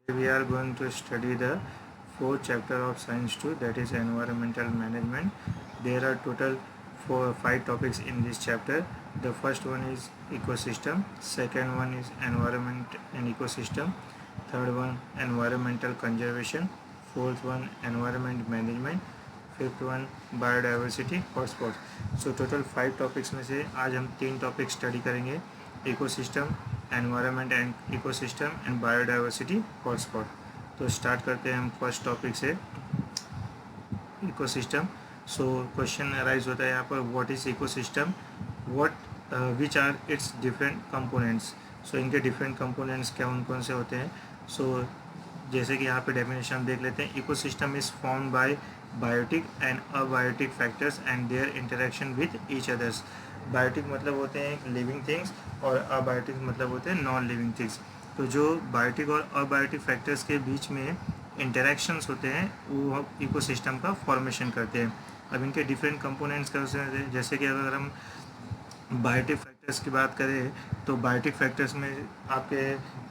We are going to study the fourth chapter of Science 2, that is environmental management. There are total 5 topics in this chapter. The first one is ecosystem, second one is environment and ecosystem, third one environmental conservation, fourth one environment management, fifth one biodiversity hotspot. So total 5 topics में से आज हम 3 topic study करेंगे, ecosystem, environment and ecosystem and biodiversity hotspot. तो start करते हैं हम first topic से, इकोसिस्टम. सो क्वेश्चन अराइज होता है यहाँ पर, what is ecosystem, what which are its different components. So इनके डिफरेंट कंपोनेंट्स क्या कौन कौन से होते हैं. सो जैसे कि यहाँ पे डेफिनेशन हम देख लेते हैं. Ecosystem is formed by biotic and abiotic factors and their interaction with each others. Biotic मतलब होते हैं लिविंग थिंग्स और अबायोटिक मतलब होते हैं नॉन लिविंग थिंग्स. तो जो बायोटिक और अबायोटिक फैक्टर्स के बीच में इंटरेक्शंस होते हैं वो इकोसिस्टम का फॉर्मेशन करते हैं. अब इनके डिफरेंट कंपोनेंट्स कैसे हैं, जैसे कि अगर हम बायोटिक फैक्टर्स की बात करें तो बायोटिक फैक्टर्स में आपके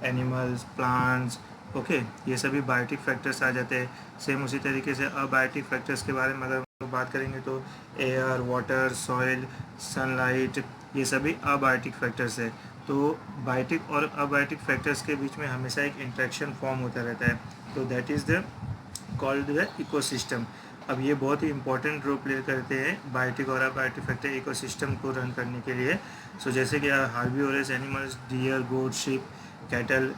एनिमल्स, प्लांट्स, ओके, ये सभी बायोटिक फैक्टर्स आ जाते हैं. सेम उसी तरीके से अबायोटिक फैक्टर्स के बारे में अगर हम बात करेंगे तो एयर, वाटर, सॉइल, सनलाइट, ये सभी अबायोटिक फैक्टर्स है. तो बायोटिक और अबायोटिक फैक्टर्स के बीच में हमेशा एक इंट्रैक्शन फॉर्म होता रहता है. तो that is the called the ecosystem. अब ये बहुत ही इंपॉर्टेंट रोल प्ले करते हैं बायोटिक और अबायोटिक फैक्टर इकोसिस्टम को रन करने के लिए. सो जैसे कि हार्बीवोरस एनिमल्स, डियर, गोट, शीप, कैटल,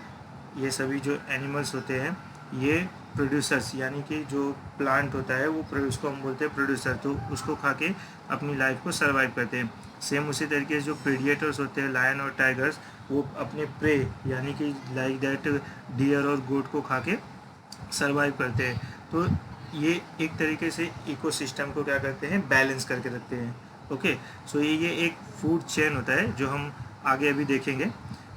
ये सभी जो एनिमल्स होते हैं ये प्रोड्यूसर्स, यानी कि जो प्लांट होता है वो उसको हम बोलते हैं प्रोड्यूसर, तो उसको खा के अपनी लाइफ को सर्वाइव करते हैं. सेम उसी तरीके से जो प्रेडिएटर्स होते हैं लायन और टाइगर्स, वो अपने प्रे यानी कि लाइक दैट डियर और गोट को खा के सर्वाइव करते हैं. तो ये एक तरीके से इकोसिस्टम को क्या करते हैं, बैलेंस करके रखते हैं. ओके, सो ये एक फूड चेन होता है जो हम आगे अभी देखेंगे.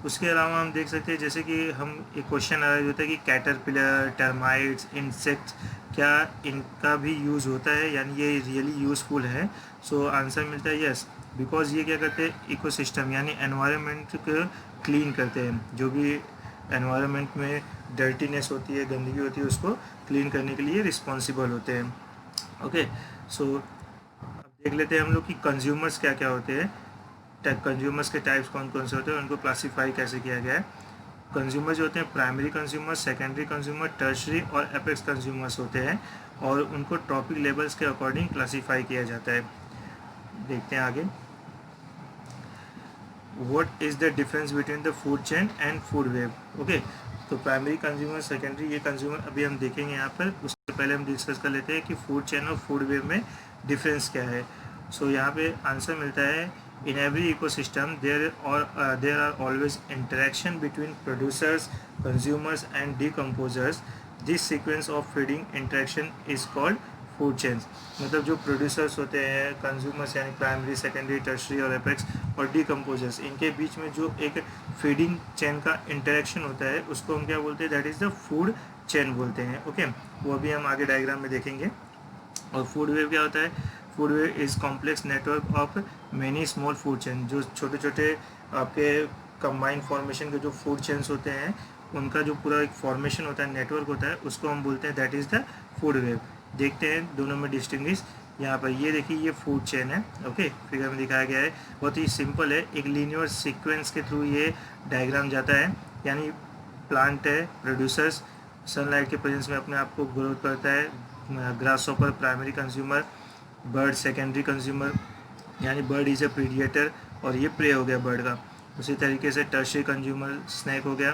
उसके अलावा हम देख सकते हैं जैसे कि हम एक क्वेश्चन अराइज होता है कि कैटरपिलर, टर्माइट्स, इंसेक्ट्स, क्या इनका भी यूज़ होता है, यानी ये रियली यूज़फुल है. सो आंसर मिलता है यस, बिकॉज ये क्या करते हैं, इकोसिस्टम यानी एनवायरनमेंट को क्लीन करते हैं. जो भी एनवायरनमेंट में डर्टीनेस होती है, गंदगी होती है, उसको क्लीन करने के लिए रिस्पॉन्सिबल होते हैं. ओके, सो अब देख लेते हैं हम लोग कि कंज्यूमर्स क्या क्या होते हैं. कंज्यूमर्स के टाइप्स कौन कौन से होते हैं, उनको क्लासीफाई कैसे किया गया है. कंज्यूमर जो होते हैं primary consumer, secondary consumer, tertiary और एपेक्स कंज्यूमर्स होते हैं, और उनको ट्रॉपिक लेवल्स के अकॉर्डिंग क्लासीफाई किया जाता है. देखते हैं आगे. What is the difference between the food chain and food web. Okay, तो प्राइमरी कंज्यूमर, सेकेंडरी, ये कंज्यूमर अभी हम देखेंगे यहाँ पर. उससे पहले हम डिस्कस कर लेते हैं कि फूड चेन और फूड वेव में डिफरेंस क्या है. सो यहाँ पे आंसर मिलता है, in every ecosystem there are always interaction between producers, consumers and decomposers. This sequence of feeding interaction is called food chains. मतलब जो producers होते हैं, consumers यानी प्राइमरी, सेकेंडरी, टर्शरी और एपेक्स, और decomposers, इनके बीच में जो एक फीडिंग चेन का इंटरेक्शन होता है उसको हम क्या बोलते हैं, that is the food chain बोलते हैं. ओके, वो अभी हम आगे डायग्राम में देखेंगे. और फूड वेव क्या होता है, food web is complex network of many small food chain. जो छोटे छोटे आपके कंबाइंड फॉर्मेशन के जो फूड चेन्स होते हैं उनका जो पूरा एक फॉर्मेशन होता है, नेटवर्क होता है, उसको हम बोलते हैं that is the food web. देखते हैं दोनों में डिस्टिंग्विश. यहाँ पर ये देखिए, ये फूड चेन है. ओके, फिगर में दिखाया गया है, बहुत ही सिंपल है. एक लीनियर सीक्वेंस के थ्रू ये डायग्राम जाता है, यानी प्लांट है, प्रोड्यूसर्स सनलाइट के प्रेजेंस में अपने आप को ग्रोथ करता है. Grass hopper primary consumer, bird secondary consumer, यानी बर्ड इज़ ए प्रीडिएटर और ये प्रे हो गया बर्ड का. उसी तरीके से टर्शरी कंज्यूमर स्नैक हो गया,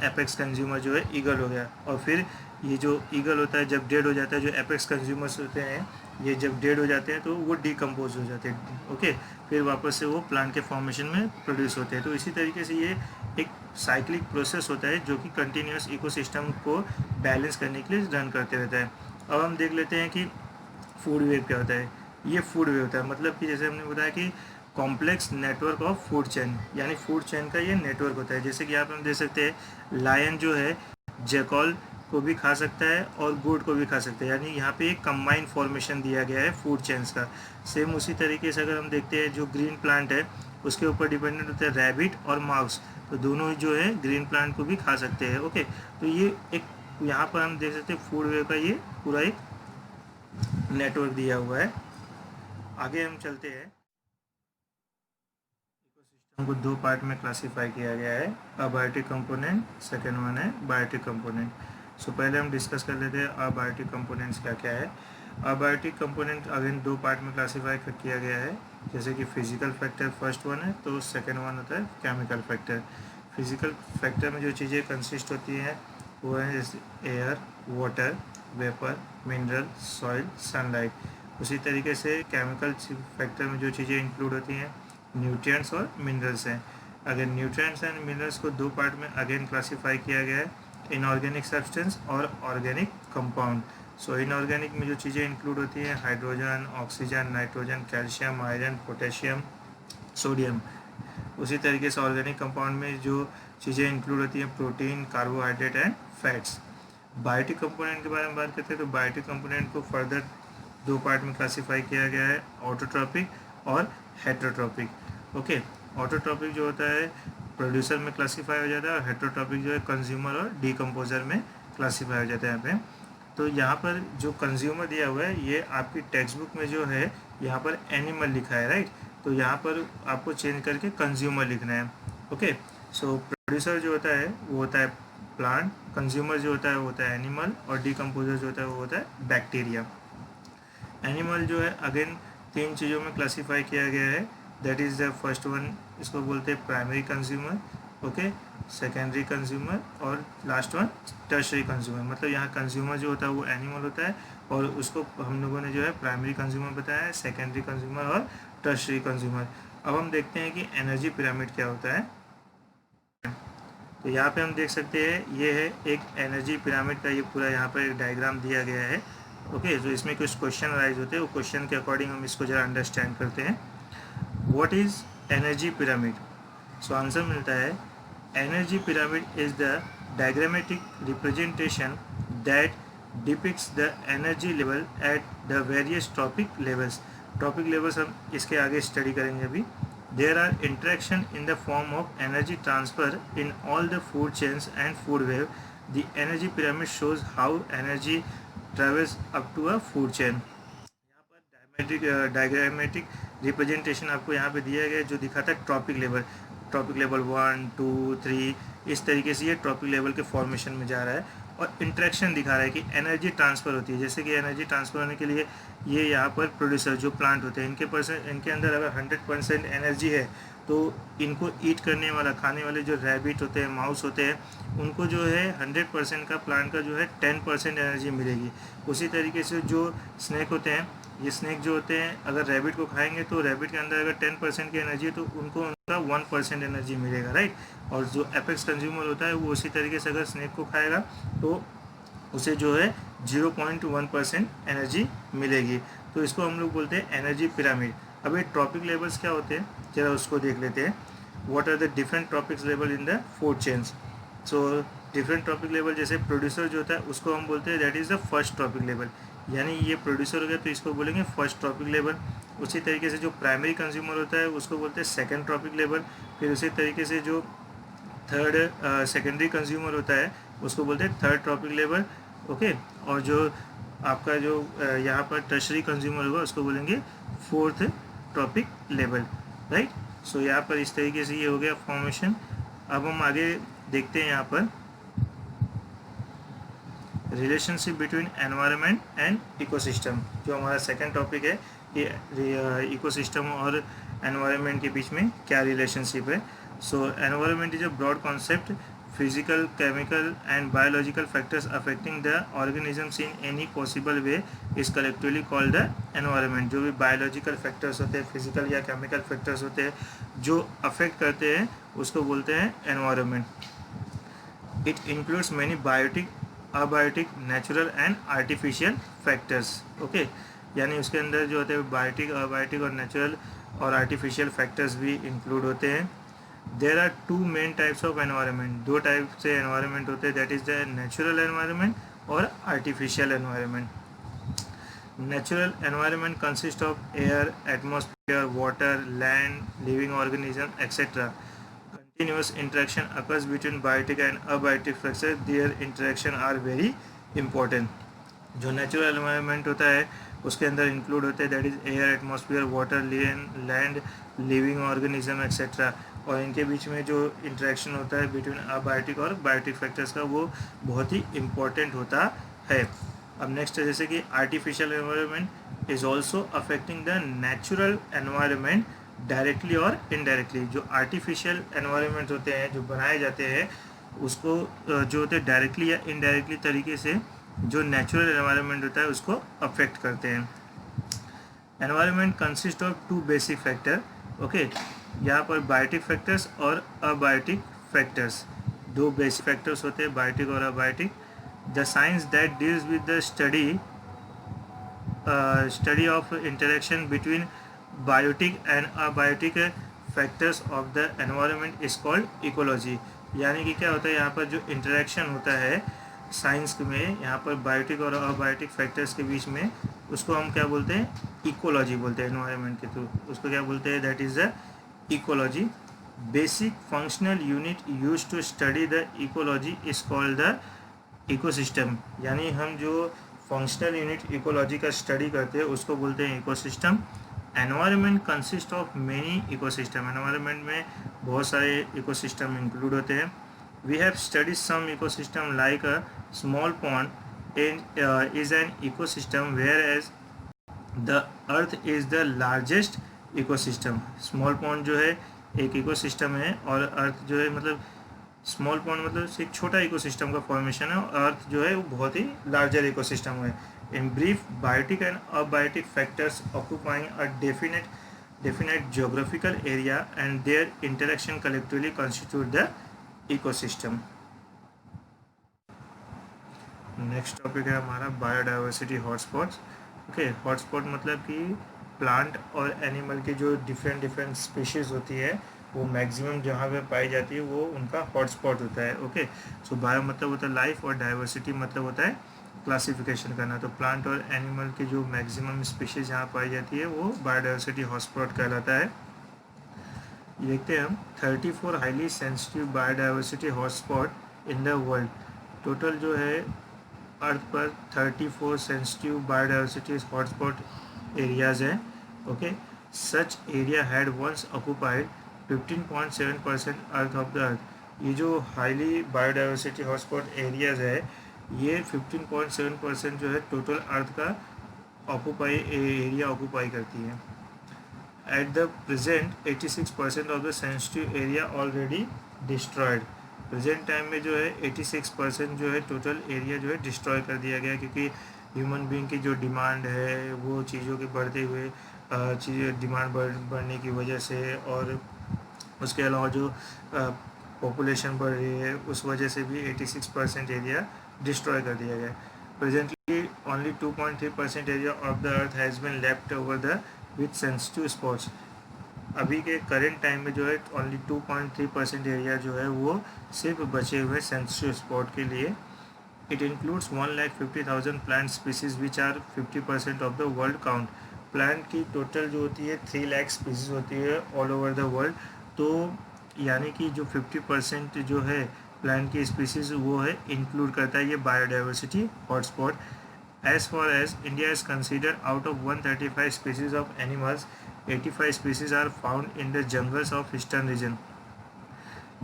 एपेक्स कंज्यूमर जो है ईगल हो गया. और फिर ये जो ईगल होता है जब डेड हो जाता है, जो एपेक्स कंज्यूमर्स होते हैं ये जब डेड हो जाते हैं तो वो डिकम्पोज हो जाते हैं. ओके, फिर वापस से वो प्लांट के फॉर्मेशन में प्रोड्यूस होते हैं. तो इसी तरीके से ये एक साइक्लिक प्रोसेस होता है जो कि कंटिन्यूस इकोसिस्टम को बैलेंस करने के लिए रन करते रहता है. अब हम देख लेते हैं कि फूड वेव क्या होता है. ये फूड वेव होता है, मतलब कि जैसे हमने बताया कि complex network of food chain, यानी फूड चेन का ये नेटवर्क होता है. जैसे कि आप हम देख सकते हैं, लायन जो है जैकॉल को भी खा सकता है और गोट को भी खा सकता है, यानी यहाँ पे एक कंबाइंड फॉर्मेशन दिया गया है फूड चेन्स का. सेम उसी तरीके से अगर हम देखते हैं जो ग्रीन प्लांट है उसके ऊपर डिपेंडेंट होते हैं रैबिट और माउस, तो दोनों जो है ग्रीन प्लांट को भी खा सकते हैं। ओके, तो ये एक यहाँ पर हम देख सकते हैं फूड वेब का ये पूरा एक नेटवर्क दिया हुआ है। आगे हम चलते हैं। इकोसिस्टम को दो पार्ट में क्लासिफाई किया गया है, अबायोटिक कंपोनेंट, सेकेंड वन है बायोटिक कंपोनेंट। सो पहले हम डिस्कस कर लेते हैं अबायोटिक कंपोनेंट्स क्या क्या है। अबायोटिक कंपोनेंट अगेन दो पार्ट में क्लासिफाई किया गया है, जैसे कि फिजिकल फैक्टर फर्स्ट वन है, तो सेकेंड वन होता है केमिकल फैक्टर। फिजिकल फैक्टर में जो चीज़ें कंसिस्ट होती हैं वो है जैसे air, water, vapour, mineral, soil, sunlight. उसी तरीके से केमिकल फैक्टर में जो चीज़ें इंक्लूड होती हैं न्यूट्रिएंट्स और मिनरल्स हैं। अगर न्यूट्रिएंट्स एंड मिनरल्स को दो पार्ट में अगेन क्लासिफाई किया गया है, इनऑर्गेनिक सब्सटेंस और ऑर्गेनिक कंपाउंड। सो इनऑर्गेनिक में जो चीज़ें इंक्लूड होती हैं hydrogen, oxygen, nitrogen, calcium, iron, potassium, sodium. उसी तरीके से ऑर्गेनिक कंपाउंड में जो चीज़ें इंक्लूड होती हैं protein, carbohydrate and fats. Biotic component के बारे में बात करते हैं तो बायोटिक कंपोनेंट को फर्दर दो पार्ट में क्लासिफाई किया गया है, ऑटोट्रॉपिक और हेट्रोट्रॉपिक। ओके, ऑटोट्रॉपिक जो होता है प्रोड्यूसर में क्लासिफाई हो जाता है और हेट्रोट्रॉपिक जो है कंज्यूमर और डीकम्पोजर में क्लासिफाई हो जाता है यहाँ पे। तो यहाँ पर जो कंज्यूमर दिया हुआ है ये आपकी टेक्स्ट बुक में जो है यहाँ पर एनिमल लिखा है, राइट, तो यहाँ पर आपको चेंज करके कंज्यूमर लिखना है। ओके, सो प्रोड्यूसर जो होता है वो होता है प्लांट, कंज्यूमर जो होता है वो होता है एनिमल और डीकम्पोजर जो होता है वो होता है बैक्टीरिया। एनिमल जो है अगेन तीन चीज़ों में क्लासिफाई किया गया है, that is the first one, इसको बोलते हैं primary consumer, okay, secondary consumer और लास्ट वन टर्शरी कंज्यूमर। मतलब यहाँ कंज्यूमर जो होता है वो एनिमल होता है और उसको हम लोगों ने जो है प्राइमरी कंज्यूमर बताया है, सेकेंडरी कंज्यूमर और टर्शरी कंज्यूमर। अब हम देखते हैं कि एनर्जी पिरामिड क्या होता है। तो यहाँ पे हम देख सकते हैं ये है एक एनर्जी पिरामिड का ये पूरा यहाँ पर एक डायग्राम दिया गया है। ओके, तो इसमें कुछ क्वेश्चन राइज होते हैं, वो क्वेश्चन के अकॉर्डिंग हम इसको ज़रा अंडरस्टैंड करते हैं। What is energy pyramid? So answer मिलता है energy pyramid is the diagrammatic representation that depicts the energy level at the various tropic levels. Tropic levels हम इसके आगे स्टडी करेंगे अभी। There are interaction in the form of energy transfer in all the food chains and food web. The energy pyramid shows how energy travels up to a food chain. यहाँ पर diagrammatic representation आपको यहाँ पे दिया गया है जो दिखाता है ट्रॉपिक लेवल 1, 2, 3, इस तरीके से ये ट्रॉपिक लेवल के फॉर्मेशन में जा रहा है और इंट्रैक्शन दिखा रहा है कि एनर्जी ट्रांसफ़र होती है। जैसे कि एनर्जी ट्रांसफ़र होने के लिए ये यहाँ पर प्रोड्यूसर जो प्लांट होते हैं इनके अंदर अगर 100% एनर्जी है तो इनको ईट करने वाला खाने वाले जो रैबिट होते हैं, माउस होते हैं, उनको जो है 100% का प्लांट का जो है 10% एनर्जी मिलेगी। उसी तरीके से जो स्नैक होते हैं, ये स्नैक जो होते हैं अगर रैबिट को खाएंगे तो रैबिट के अंदर अगर 10% की एनर्जी है तो उनको उनका 1% एनर्जी मिलेगा, राइट। और जो एपेक्स कंज्यूमर होता है वो उसी तरीके से अगर स्नैक को खाएगा तो उसे जो है 0.1% एनर्जी मिलेगी। तो इसको हम लोग बोलते हैं एनर्जी पिरामिड। अब ये ट्रॉपिक लेवल्स क्या होते हैं जरा उसको देख लेते हैं। What are the different trophics level in the food chains? So different trophic level जैसे प्रोड्यूसर जो होता है उसको हम बोलते हैं that is the first trophic level, यानी ये प्रोड्यूसर हो गया तो इसको बोलेंगे फर्स्ट ट्रॉपिक लेवल। उसी तरीके से जो प्राइमरी कंज्यूमर होता है उसको बोलते हैं सेकेंड ट्रॉपिक लेवल। फिर उसी तरीके से जो थर्ड सेकेंडरी कंज्यूमर होता है उसको बोलते हैं थर्ड ट्रॉपिक लेवल, ओके। और जो आपका जो यहाँ पर टर्शरी कंज्यूमर होगा उसको बोलेंगे फोर्थ ट्रॉपिक लेवल, राइट। सो यहाँ पर इस तरीके से ये हो गया फॉर्मेशन। अब हम आगे देखते हैं यहाँ पर relationship between environment and ecosystem, जो हमारा सेकंड टॉपिक है कि इकोसिस्टम और एनवायरनमेंट के बीच में क्या रिलेशनशिप है। So environment is a broad concept, physical, chemical and biological factors affecting the organisms in any possible way is collectively called the environment। जो भी biological factors होते हैं, physical या chemical factors होते हैं जो affect करते हैं उसको बोलते हैं environment। It includes many biotic, abiotic, natural and artificial factors, okay। यानी उसके अंदर जो होते हैं बायोटिक, अबायोटिक और नेचुरल और आर्टिफिशियल फैक्टर्स भी इंक्लूड होते हैं। There are two main types of environment, दो टाइप से एनवायरनमेंट होते हैं, that is the natural environment और artificial environment. Natural environment consists of air, atmosphere, water, land, living organism, etc. Continuous interaction occurs between biotic and abiotic structures. Their interaction are very important. जो natural environment होता है उसके अंदर include होते हैं that is air, atmosphere, water, land, living organism etcetera, और इनके बीच में जो इंटरेक्शन होता है बिटवीन अबायोटिक और बायोटिक फैक्टर्स का वो बहुत ही इम्पोर्टेंट होता है. अब नेक्स्ट है जैसे कि artificial environment is also affecting the natural environment directly और इनडायरेक्टली. जो आर्टिफिशियल एनवायरनमेंट होते हैं जो बनाए जाते हैं उसको जो होते हैं डायरेक्टली या इनडायरेक्टली तरीके से जो नेचुरल एनवायरनमेंट होता है उसको अफेक्ट करते हैं. Environment consist of two basic factor. Okay, यहाँ पर बायोटिक फैक्टर्स और अबायोटिक फैक्टर्स, दो बेसिक फैक्टर्स होते हैं बायोटिक और abiotic. The science that deals with the study of interaction between biotic and abiotic factors of the environment is called ecology. यानी कि क्या होता है यहाँ पर जो इंटरेक्शन होता है साइंस में यहाँ पर बायोटिक और अबायोटिक फैक्टर्स के बीच में, उसको हम क्या बोलते हैं, इकोलॉजी बोलते हैं. एनवायरनमेंट के थ्रू उसको क्या बोलते हैं, that is the ecology. Basic functional unit use to study the ecology is called the ecosystem. यानी हम जो फंक्शनल यूनिट इकोलॉजी का स्टडी करते हैं उसको बोलते हैं ecosystem. Environment consist of many ecosystem. Environment में बहुत सारे इकोसिस्टम इंक्लूड होते हैं. We have studied some ecosystem like a small pond is an ecosystem, whereas the earth is the largest ecosystem. small pond जो है एक इकोसिस्टम है और अर्थ जो है मतलब स्मॉल पॉन्ड मतलब एक छोटा इकोसिस्टम का फॉर्मेशन है और अर्थ जो है वो बहुत ही लार्जर इकोसिस्टम है. In brief, biotic and abiotic factors occupying a definite geographical area and their interaction collectively constitute the ecosystem. Next topic है हमारा बायोडाइवर्सिटी हॉटस्पॉट्स. ओके, हॉटस्पॉट मतलब कि प्लांट और एनिमल की जो डिफरेंट स्पीशीज़ होती है वो मैक्सिमम जहाँ पे पाई जाती है वो उनका हॉटस्पॉट होता है. ओके, सो बायो मतलब होता है लाइफ और डाइवर्सिटी मतलब होता है क्लासिफिकेशन करना. तो प्लांट और एनिमल की जो मैक्सिमम स्पीशीज़ जहाँ पाई जाती है वो बायोडाइवर्सिटी हॉटस्पॉट कहलाता है. देखते हैं हम 34 highly sensitive biodiversity hotspot in the world. Total जो है अर्थ पर 34 सेंसिटिव बायोडाइवर्सिटी हॉटस्पॉट एरियाज़ हैं. Okay, such area had once occupied 15.7% earth of the earth. ये जो हाईली बायोडाइवर्सिटी हॉटस्पॉट एरियाज़ है ये 15.7% जो है टोटल अर्थ का एरिया ऑक्यूपाई करती है. At the present 86% of the sensitive area already destroyed. Present time में जो है 86% जो है टोटल एरिया जो है डिस्ट्रॉय कर दिया गया क्योंकि ह्यूमन बीइंग की जो डिमांड है वो चीज़ों के बढ़ते हुए चीज़ें डिमांड बढ़ने की वजह से और उसके अलावा जो पॉपुलेशन बढ़ रही है उस वजह से भी 86% एरिया डिस्ट्रॉय कर दिया गया. Presently only 2.3% area of the earth has been left over the with sensitive spots. अभी के करेंट टाइम में जो है ओनली 2.3% एरिया जो है वो सिर्फ बचे हुए सेंसिटिव स्पॉट के लिए. It includes 1,50,000 plant species which are 50% of the world count. Plant की टोटल जो होती है 3 लाख स्पीसीज होती है ऑल ओवर द वर्ल्ड. तो यानी कि जो 50% जो है प्लांट की स्पीसीज वो है इंक्लूड करता है ये biodiversity hotspot. As far as India is considered, out of 135 species of animals, 85 species are found in the jungles of eastern region.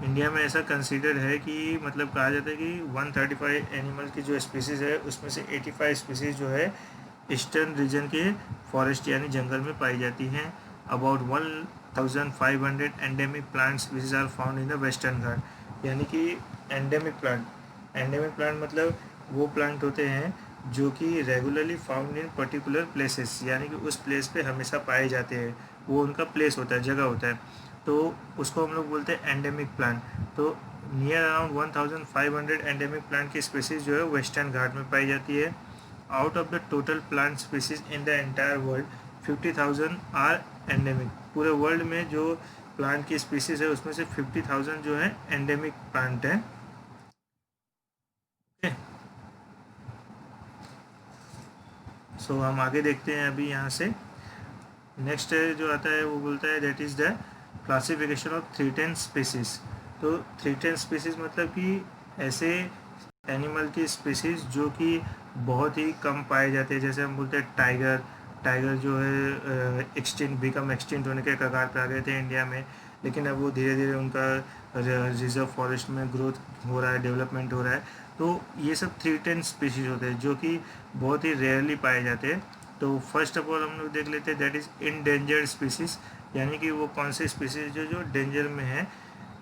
India में ऐसा कंसीडर है कि मतलब कहा जाता है कि 135 एनिमल की जो स्पीसीज़ है उसमें से 85 स्पीसीज़ जो है ईस्टर्न रीजन के फॉरेस्ट यानी जंगल में पाई जाती हैं. About 1,500 endemic plant species are found in the western Ghat. यानी कि एंडेमिक प्लांट मतलब वो प्लांट होते हैं जो कि regularly found in particular places, यानी कि उस प्लेस पे हमेशा पाए जाते हैं, वो उनका प्लेस होता है, जगह होता है, तो उसको हम लोग बोलते हैं एंडेमिक प्लांट. तो नियर अराउंड 1,500 एंडेमिक प्लांट की स्पीसीज जो है वेस्टर्न घाट में पाई जाती है. Out of the total plant species in the entire world 50,000 are endemic. पूरे वर्ल्ड में जो प्लांट की स्पीसीज है उसमें से 50,000 जो है एंडेमिक प्लांट है. सो हम आगे देखते हैं अभी यहाँ से। नेक्स्ट जो आता है वो बोलता है that is the classification of threaten species. तो थ्रेटेन स्पीसीज मतलब कि ऐसे एनिमल की स्पीसीज जो कि बहुत ही कम पाए जाते हैं। जैसे हम बोलते हैं टाइगर, टाइगर जो है बिकम एक्सटिंक्ट होने के कगार पर आ गए थे इंडिया में, लेकिन अब वो धीरे धीरे उनका रिजर्व फॉरेस्ट में ग्रोथ हो रहा है, डेवलपमेंट हो रहा है। तो ये सब थ्रेटेन स्पीसीज होते हैं जो कि बहुत ही रेयरली पाए जाते हैं। तो फर्स्ट ऑफ ऑल हम लोग देख लेते हैं दैट इज़ इंडेंजर्ड स्पीसीज, यानी कि वो कौन से स्पीसीज जो डेंजर में है।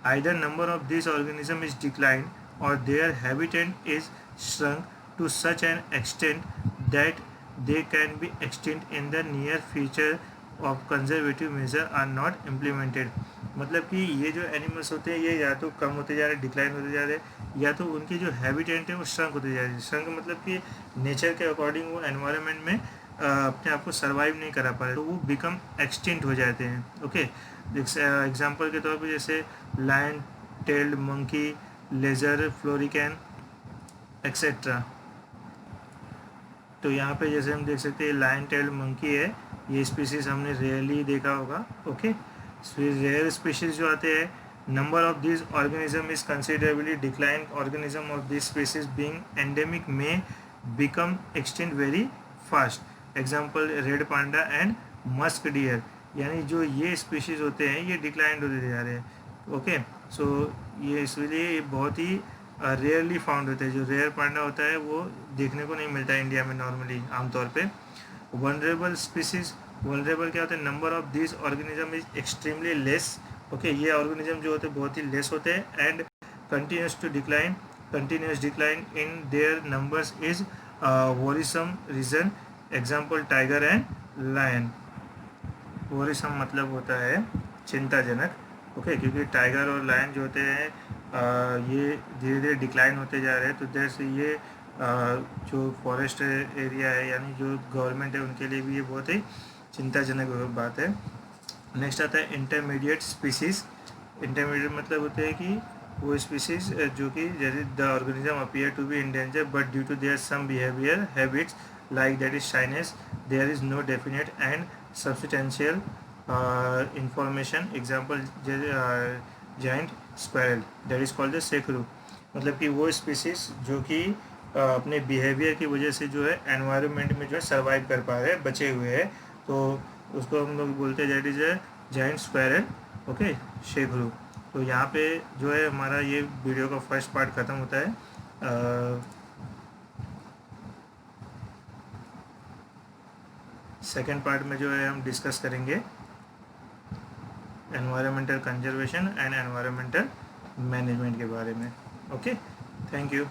Either number of this organism is decline और their habitat is shrunk to such an extent that they can be extinct in the near future of conservative measure are not implemented. मतलब कि ये जो animals होते हैं ये या तो कम होते जा रहे हैं, डिक्लाइन होते जा रहे हैं, या तो उनकी जो हैबिटेट है वो श्रंक होते जा रही है। श्रंक मतलब कि नेचर के अकॉर्डिंग वो एनवायरनमेंट में अपने आप को सर्वाइव नहीं करा पा रहे, तो वो बिकम एक्सटिंक्ट हो जाते हैं। ओके, एग्जांपल के तौर पे जैसे lion tailed monkey, lesser florican etcetera. तो यहाँ पे जैसे हम देख सकते हैं लायन टेल्ड मंकी है, ये स्पीसीज हमने रेयरली देखा होगा। ओके, रेयर स्पीशीज जो आते हैं, number of this organism is considerably decline, organism of this species being endemic में become extinct very fast. Example red panda and musk deer, यानी जो ये स्पीशीज होते हैं ये डिक्लाइंड होते जा रहे हैं। ओके, सो ये इसलिए बहुत ही रेयरली फाउंड होते हैं। जो रेयर पांडा होता है वो देखने को नहीं मिलता है इंडिया में नॉर्मली आमतौर पे। वनरेबल स्पीसीज, वनरेबल क्या होता है, number of this organism is extremely less. Okay, ये ऑर्गेनिज्म जो होते हैं बहुत ही लेस होते हैं। And continues to decline, continuous decline in their numbers is worrisome reason. Example tiger and lion. Worrisome मतलब होता है चिंताजनक। ओके, क्योंकि टाइगर और लायन जो होते हैं ये धीरे धीरे डिक्लाइन होते जा रहे हैं, तो जैसे ये जो फॉरेस्ट एरिया है यानी जो गवर्नमेंट है उनके लिए भी ये बहुत ही चिंताजनक बात है। नेक्स्ट आता है इंटरमीडिएट स्पीसीज। इंटरमीडिएट मतलब होते हैं कि वो स्पीसीज जो कि जैसे the organism appear to be endangered but due to their some behaviour habits like that is shyness there is no definite and substantial information. Example giant squirrel that is called the Shekru. मतलब कि वो species जो कि अपने behaviour की वजह से जो है एनवायरनमेंट में जो है सर्वाइव कर पा रहे हैं, बचे हुए हैं, तो उसको हम लोग बोलते हैं that is a giant squirrel. Okay, Shekru. तो यहाँ पे जो है हमारा ये वीडियो का फर्स्ट पार्ट ख़त्म होता है। सेकेंड पार्ट में जो है हम डिस्कस करेंगे environmental conservation and environmental management के बारे में। Okay, thank you.